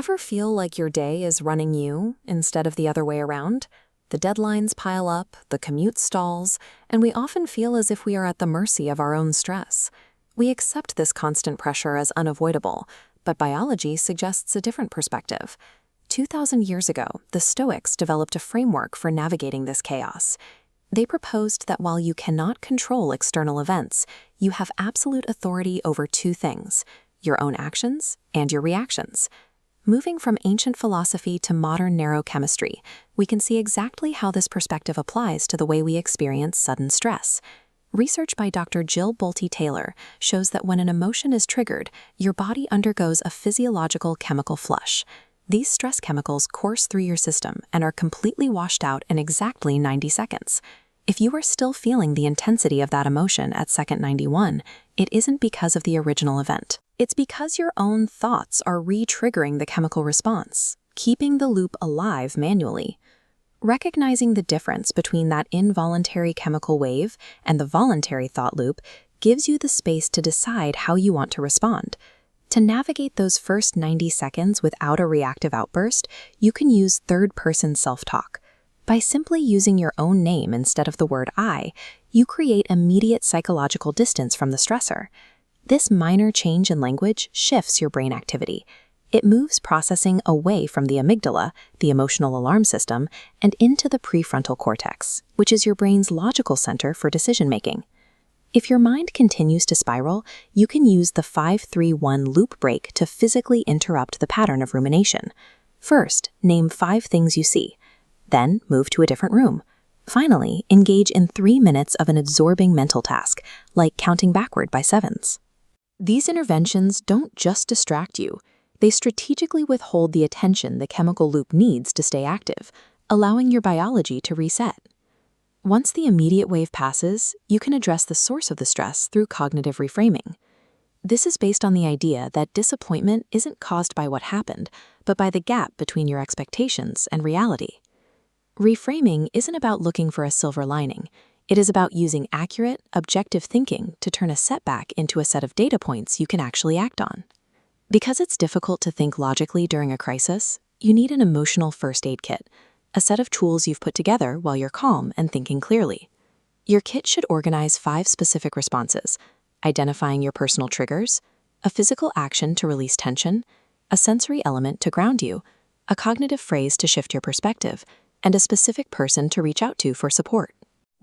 Ever feel like your day is running you instead of the other way around? The deadlines pile up, the commute stalls, and we often feel as if we are at the mercy of our own stress. We accept this constant pressure as unavoidable, but biology suggests a different perspective. 2,000 years ago, the Stoics developed a framework for navigating this chaos. They proposed that while you cannot control external events, you have absolute authority over two things: your own actions and your reactions. Moving from ancient philosophy to modern neurochemistry, we can see exactly how this perspective applies to the way we experience sudden stress. Research by Dr. Jill Bolte Taylor shows that when an emotion is triggered, your body undergoes a physiological chemical flush. These stress chemicals course through your system and are completely washed out in exactly 90 seconds. If you are still feeling the intensity of that emotion at second 91, it isn't because of the original event. It's because your own thoughts are re-triggering the chemical response, keeping the loop alive manually. Recognizing the difference between that involuntary chemical wave and the voluntary thought loop gives you the space to decide how you want to respond. To navigate those first 90 seconds without a reactive outburst, you can use third-person self-talk. By simply using your own name instead of the word I, you create immediate psychological distance from the stressor. This minor change in language shifts your brain activity. It moves processing away from the amygdala, the emotional alarm system, and into the prefrontal cortex, which is your brain's logical center for decision-making. If your mind continues to spiral, you can use the 5-3-1 loop break to physically interrupt the pattern of rumination. First, name 5 things you see. Then, move to a different room. Finally, engage in 3 minutes of an absorbing mental task, like counting backward by sevens. These interventions don't just distract you. They strategically withhold the attention the chemical loop needs to stay active, allowing your biology to reset. Once the immediate wave passes, you can address the source of the stress through cognitive reframing. This is based on the idea that disappointment isn't caused by what happened, but by the gap between your expectations and reality. Reframing isn't about looking for a silver lining. It is about using accurate, objective thinking to turn a setback into a set of data points you can actually act on. Because it's difficult to think logically during a crisis, you need an emotional first aid kit, a set of tools you've put together while you're calm and thinking clearly. Your kit should organize 5 specific responses: identifying your personal triggers, a physical action to release tension, a sensory element to ground you, a cognitive phrase to shift your perspective, and a specific person to reach out to for support.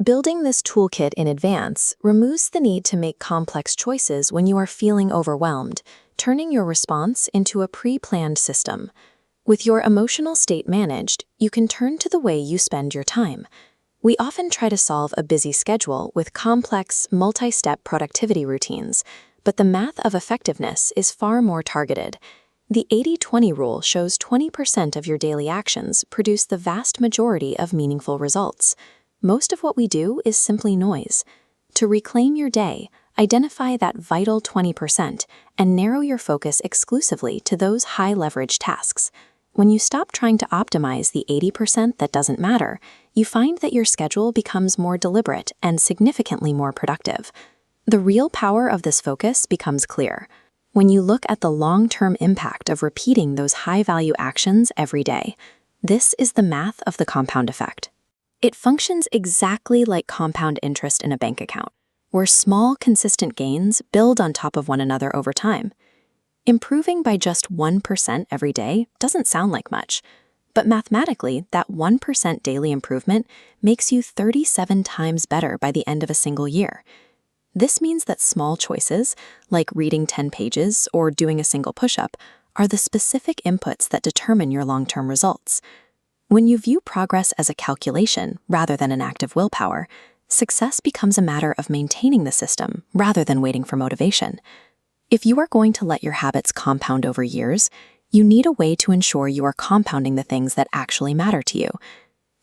Building this toolkit in advance removes the need to make complex choices when you are feeling overwhelmed, turning your response into a pre-planned system. With your emotional state managed, you can turn to the way you spend your time. We often try to solve a busy schedule with complex, multi-step productivity routines, but the math of effectiveness is far more targeted. The 80-20 rule shows 20% of your daily actions produce the vast majority of meaningful results. Most of what we do is simply noise. To reclaim your day, identify that vital 20% and narrow your focus exclusively to those high-leverage tasks. When you stop trying to optimize the 80% that doesn't matter, you find that your schedule becomes more deliberate and significantly more productive. The real power of this focus becomes clear when you look at the long-term impact of repeating those high-value actions every day. This is the math of the compound effect. It functions exactly like compound interest in a bank account, where small, consistent gains build on top of one another over time. Improving by just 1% every day doesn't sound like much, but mathematically, that 1% daily improvement makes you 37 times better by the end of a single year. This means that small choices, like reading 10 pages or doing a single push-up, are the specific inputs that determine your long-term results. When you view progress as a calculation rather than an act of willpower, success becomes a matter of maintaining the system rather than waiting for motivation. If you are going to let your habits compound over years, you need a way to ensure you are compounding the things that actually matter to you.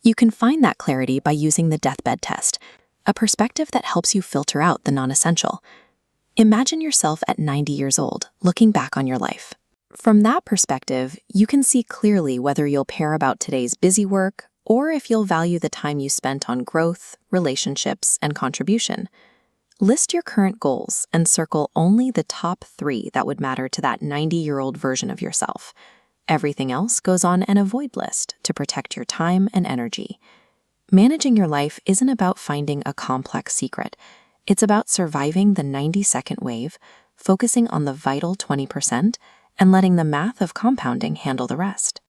You can find that clarity by using the deathbed test, a perspective that helps you filter out the non-essential. Imagine yourself at 90 years old, looking back on your life. From that perspective, you can see clearly whether you'll care about today's busy work or if you'll value the time you spent on growth, relationships, and contribution. List your current goals and circle only the top 3 that would matter to that 90-year-old version of yourself. Everything else goes on an avoid list to protect your time and energy. Managing your life isn't about finding a complex secret. It's about surviving the 90-second wave, focusing on the vital 20%, and letting the math of compounding handle the rest.